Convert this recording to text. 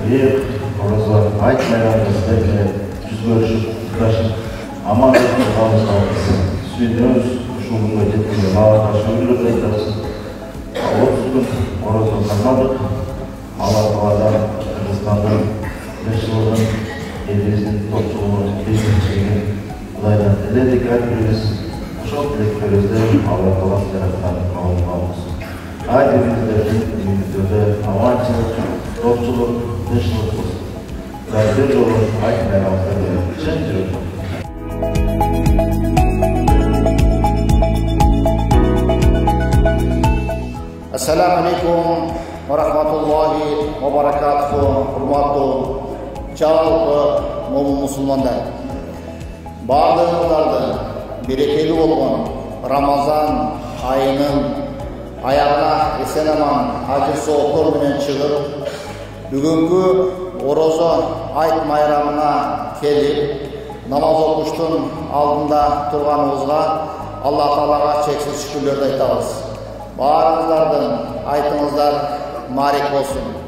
бир ораза айт майрамында сиздер менен жүз көрүшүп кутташып аман калганыбызга сүйүнөбүз. Ушул күнгө жеткенге мага каршы үйлөрдө айтабыз. 30 күн ораза калмадык. Алла Тааладан Кыргызстандын тынччылыгын, элибиздин топчулугун бейбитчилигин Кудайдан тиледик. Ар бирибиз ошол тилектерибизди Алла Таала жараткан кабыл кылабыз. Айдыбыздардын үйүндөрдө аманчылык, топчулук, тынччылык болсун. Бир жолу айт майрамыбызда чын жүрөк. Assalamu alaikum wa rahmatullahi wa barakatuhu. Hurmatlı жалпы musulmanlar. Бардығыңыздарды берекелі болған Рамазан айының аяғына есен-аман ажыр-сауықтар менен шығып, бүгінгі ораза айт майрамына келіп, намаз оқуштың алдында тұрғанымызға Алла Таалаға шексіз шүкірлерді айтамыз. Барыңыздардың айтыңыздар марек болсын.